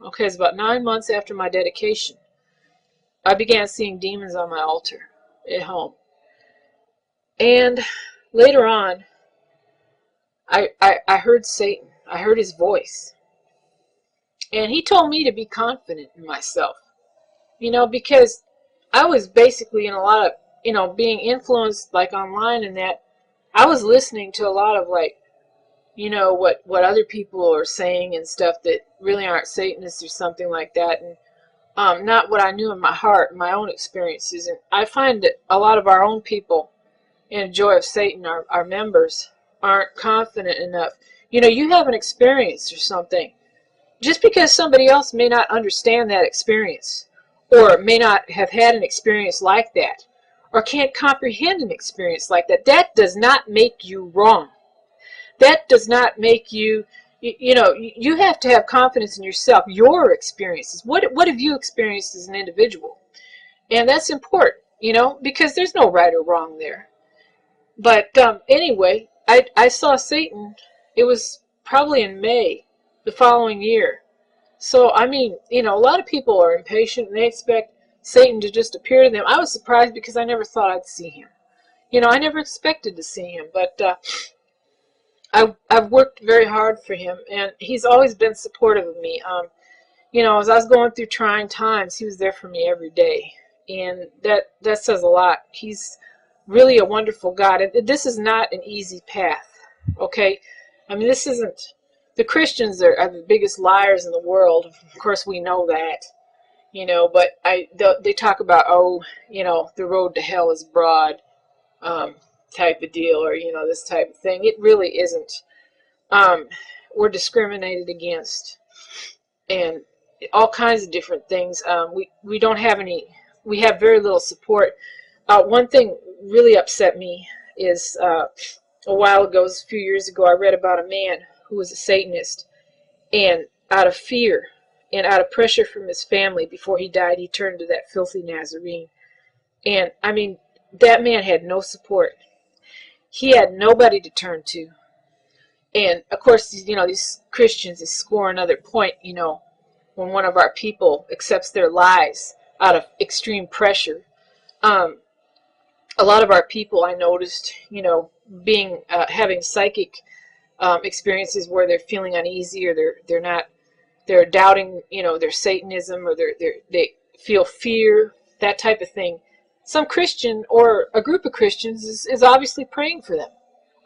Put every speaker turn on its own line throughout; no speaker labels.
Okay, it's about 9 months after my dedication. I began seeing demons on my altar at home. And later on, I heard Satan. I heard his voice. And he told me to be confident in myself. Because I was basically in a lot of, being influenced like online and that. I was listening to a lot of like, what other people are saying and stuff that really aren't Satanists or something like that. And not what I knew in my heart, my own experiences. And I find that a lot of our own people in Joy of Satan, our members, aren't confident enough. You have an experience or something. Just because somebody else may not understand that experience, or may not have had an experience like that, or can't comprehend an experience like that, that does not make you wrong. That does not make you, you have to have confidence in yourself, your experiences. What have you experienced as an individual? And that's important, because there's no right or wrong there. But anyway, I saw Satan. It was probably in May the following year. So, I mean, a lot of people are impatient and they expect Satan to just appear to them. I was surprised because I never thought I'd see him. I never expected to see him, but I've worked very hard for him, and he's always been supportive of me. As I was going through trying times, he was there for me every day, and that says a lot. He's really a wonderful God, and this is not an easy path, okay? I mean, this isn't, the Christians are the biggest liars in the world. Of course, we know that, but they talk about, the road to hell is broad, type of deal, or, this type of thing. It really isn't. We're discriminated against, and all kinds of different things. We don't have any, we have very little support. One thing really upset me is a while ago, a few years ago, I read about a man who was a Satanist, and out of fear and out of pressure from his family before he died, he turned to that filthy Nazarene. And I mean, that man had no support. He had nobody to turn to. And of course, these Christians, they score another point, when one of our people accepts their lies out of extreme pressure. A lot of our people, I noticed, being having psychic experiences where they're feeling uneasy, or they're doubting, their Satanism, or they feel fear, that type of thing. Some Christian or a group of Christians is obviously praying for them.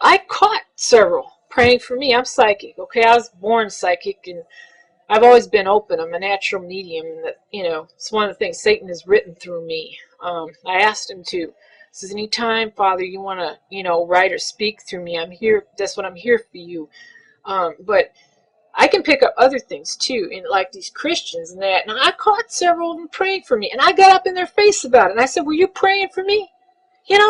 I caught several praying for me. I'm psychic, okay? I was born psychic, and I've always been open. I'm a natural medium, and that, it's one of the things Satan has written through me. I asked him to. Says, anytime, Father, you want to, write or speak through me, I'm here. That's what I'm here for you. But I can pick up other things too, and like these Christians and that. And I caught several of them praying for me, and I got up in their face about it. And I said, "Were you praying for me?" And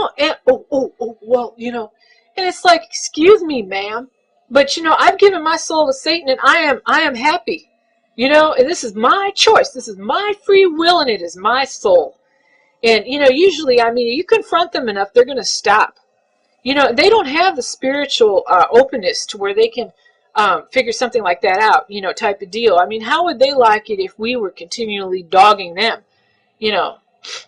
well, and it's like, excuse me, ma'am, but I've given my soul to Satan, and I am happy, and this is my choice. This is my free will, and it is my soul. And, usually, I mean, you confront them enough, they're going to stop. They don't have the spiritual openness to where they can figure something like that out, type of deal. I mean, how would they like it if we were continually dogging them,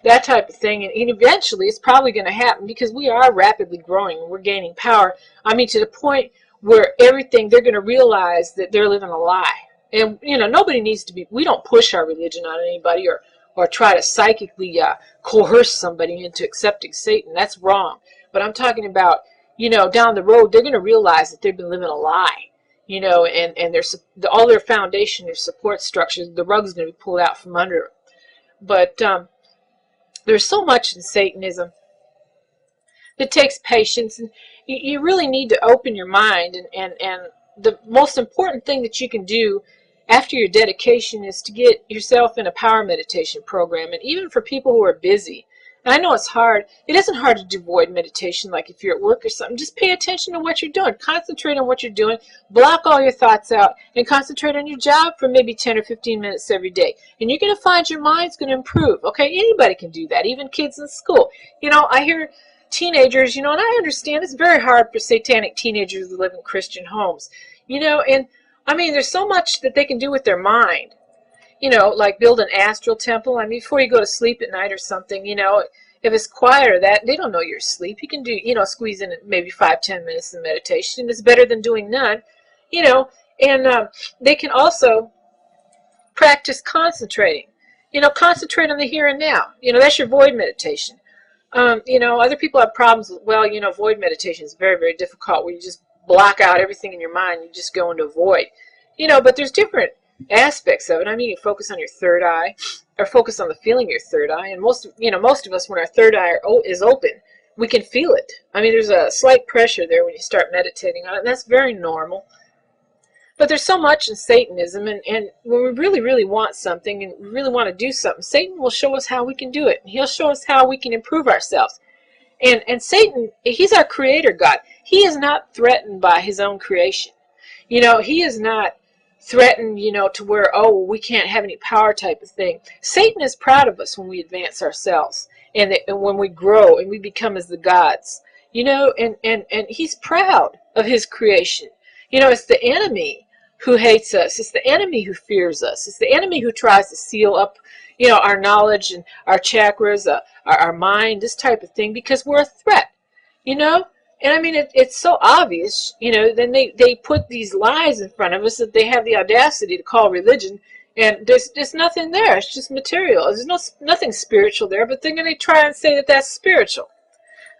that type of thing? And eventually, it's probably going to happen because we are rapidly growing and we're gaining power. I mean, to the point where everything, they're going to realize that they're living a lie. And, nobody needs to be, we don't push our religion on anybody, or try to psychically coerce somebody into accepting Satan. That's wrong. But I'm talking about, down the road, they're going to realize that they've been living a lie, and all their foundation, their support structures, the rug's going to be pulled out from under them. But there's so much in Satanism that takes patience, and you really need to open your mind, and the most important thing that you can do after your dedication is to get yourself in a power meditation program. And even for people who are busy, and I know it's hard, it isn't hard to do void meditation, like if you're at work or something. Just pay attention to what you're doing. Concentrate on what you're doing. Block all your thoughts out and concentrate on your job for maybe 10 or 15 minutes every day. And you're going to find your mind's going to improve. Okay, anybody can do that, even kids in school. I hear teenagers, and I understand it's very hard for satanic teenagers to live in Christian homes, and I mean, there's so much that they can do with their mind. you know, like build an astral temple. I mean, before you go to sleep at night or something, you know, if it's quiet or that, they don't know you're asleep. You can do, you know, squeeze in maybe 5-10 minutes of meditation. It's better than doing none, you know. And they can also practice concentrating. You know, concentrate on the here and now. You know, that's your void meditation. You know, other people have problems with, well, you know, void meditation is very, very difficult where you just block out everything in your mind. You just go into a void. You know, but there's different aspects of it. I mean, you focus on your third eye or focus on the feeling of your third eye. And most of us, when our third eye is open, we can feel it. I mean, there's a slight pressure there when you start meditating on it, and that's very normal. But there's so much in Satanism, and when we really, really want something and we really want to do something, Satan will show us how we can do it. He'll show us how we can improve ourselves. And Satan, he's our creator God. He is not threatened by his own creation. You know, he is not threatened, you know, to where, oh, we can't have any power type of thing. Satan is proud of us when we advance ourselves and when we grow and we become as the gods. You know, and he's proud of his creation. You know, it's the enemy who hates us. It's the enemy who fears us. It's the enemy who tries to seal up, you know, our knowledge and our chakras, our mind, this type of thing, because we're a threat, you know. And I mean, it's so obvious, you know. Then they put these lies in front of us that they have the audacity to call religion, and there's nothing there. It's just material. There's nothing spiritual there, but they're going to try and say that that's spiritual.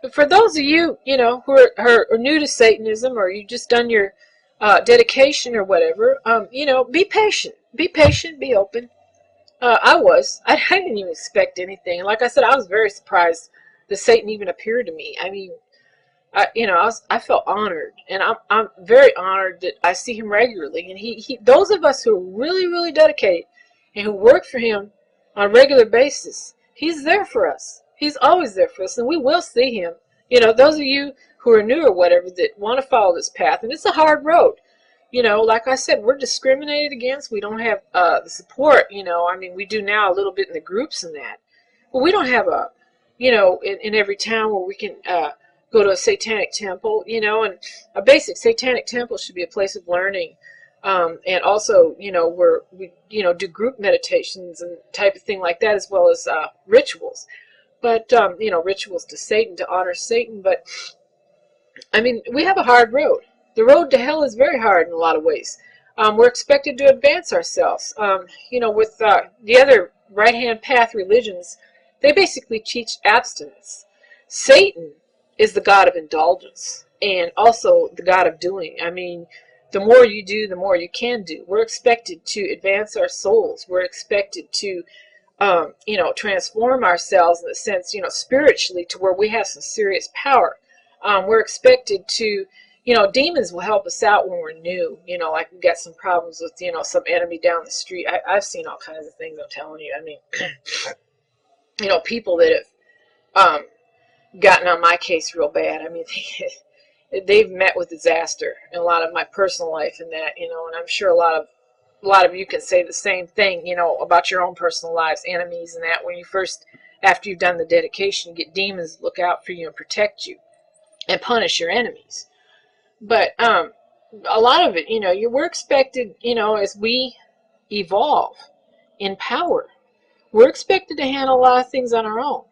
But for those of you, you know, who are new to Satanism, or you just done your dedication or whatever, you know, be patient, be open. I didn't even expect anything. Like I said, I was very surprised that Satan even appeared to me. I mean, I felt honored, and I'm very honored that I see him regularly. And he those of us who are really, really dedicated and who work for him on a regular basis, he's there for us. He's always there for us, and we will see him. You know, those of you who are new or whatever that want to follow this path, and it's a hard road. You know, like I said, we're discriminated against. We don't have the support, you know. I mean, we do now a little bit in the groups and that. But we don't have you know, in every town where we can go to a satanic temple, you know. And a basic satanic temple should be a place of learning. And also, you know, where we, you know, do group meditations and type of thing like that, as well as rituals. But, you know, rituals to Satan, to honor Satan. But, I mean, we have a hard road. The road to hell is very hard in a lot of ways. We're expected to advance ourselves. You know, with the other right-hand path religions, they basically teach abstinence. Satan is the god of indulgence and also the god of doing. I mean, the more you do, the more you can do. We're expected to advance our souls. We're expected to, you know, transform ourselves in the sense, you know, spiritually, to where we have some serious power. We're expected to, you know, demons will help us out when we're new. You know, like we got some problems with, you know, some enemy down the street. I've seen all kinds of things, I'm telling you. I mean, you know, people that have gotten on my case real bad. I mean, they've met with disaster in a lot of my personal life and that, you know, and I'm sure a lot of you can say the same thing, you know, about your own personal lives, enemies and that. When you first, after you've done the dedication, you get demons to look out for you and protect you and punish your enemies. But a lot of it, you know, we're expected, you know, as we evolve in power, we're expected to handle a lot of things on our own.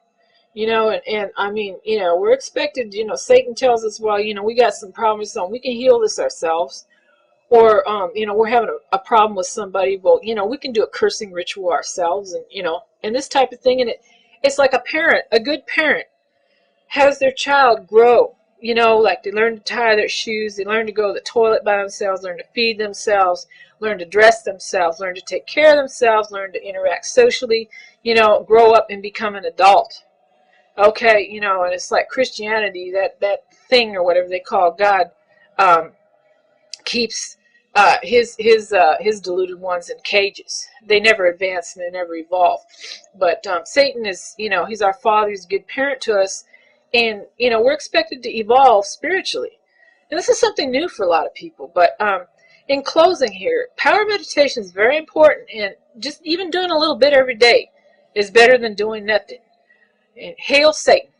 You know, and I mean, you know, we're expected, you know, Satan tells us, well, you know, we got some problems, so we can heal this ourselves. Or, you know, we're having a problem with somebody, well, you know, we can do a cursing ritual ourselves, and, you know, and this type of thing. And it's like a parent, a good parent, has their child grow. You know, like they learn to tie their shoes, they learn to go to the toilet by themselves, learn to feed themselves, learn to dress themselves, learn to take care of themselves, learn to interact socially, you know, grow up and become an adult. Okay, you know, and it's like Christianity, that thing or whatever they call God, keeps his deluded ones in cages. They never advance and they never evolve. But Satan is, you know, he's our father, he's a good parent to us. And, you know, we're expected to evolve spiritually. And this is something new for a lot of people. But in closing here, power meditation is very important. And just even doing a little bit every day is better than doing nothing. And hail Satan.